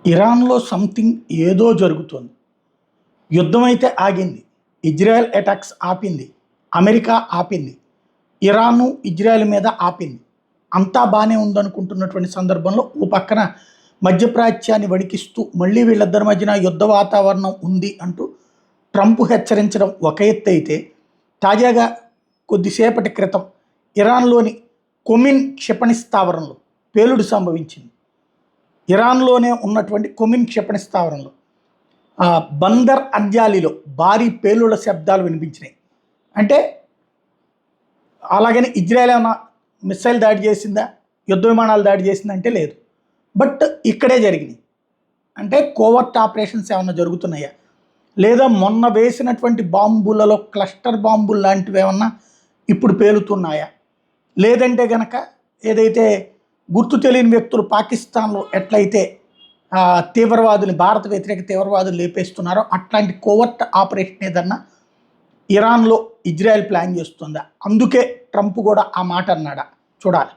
ఇరాన్‌లో సంథింగ్ ఏదో జరుగుతోంది. యుద్ధం అయితే ఆగింది. ఇజ్రాయెల్ అటాక్స్ ఆపింది. అమెరికా ఆపింది. ఇరాను, ఇజ్రాయెల్ మీద ఆపింది. అంతా బానే ఉందనుకుంటున్నటువంటి సందర్భంలో ఓ పక్కన మధ్యప్రాచ్యాన్ని వణికిస్తూ మళ్ళీ వీళ్ళిద్దరి మధ్యన యుద్ధ వాతావరణం ఉంది అంటూ ట్రంప్ హెచ్చరించడం ఒక ఎత్తైతే, తాజాగా కొద్దిసేపటి క్రితం ఇరాన్‌లోని కొమిన్ క్షిపణి స్థావరంలో పేలుడు సంభవించింది. ఇరాన్‌లోనే ఉన్నటువంటి కొమిన్ క్షిపణి స్థావరంలో బందర్ అంజాలిలో భారీ పేలుళ్ల శబ్దాలు వినిపించినాయి. అంటే అలాగని ఇజ్రాయెల్ ఏమన్నా మిస్సైల్ దాడి చేసిందా, యుద్ధ విమానాలు దాడి చేసిందా అంటే లేదు. బట్ ఇక్కడే జరిగినాయి. అంటే కోవర్ట్ ఆపరేషన్స్ ఏమన్నా జరుగుతున్నాయా, లేదా మొన్న వేసినటువంటి బాంబులలో క్లస్టర్ బాంబులు లాంటివి ఏమన్నా ఇప్పుడు పేలుతున్నాయా, లేదంటే గనక ఏదైతే గుర్తు తెలియని వ్యక్తులు పాకిస్తాన్లో ఎట్లయితే తీవ్రవాదులు, భారత వ్యతిరేక తీవ్రవాదులు లేపేస్తున్నారో అట్లాంటి కోవర్ట్ ఆపరేషన్ ఏదన్నా ఇరాన్లో ఇజ్రాయెల్ ప్లాన్ చేస్తుందా? అందుకే ట్రంప్ కూడా ఆ మాట అన్నాడా? చూడాలి.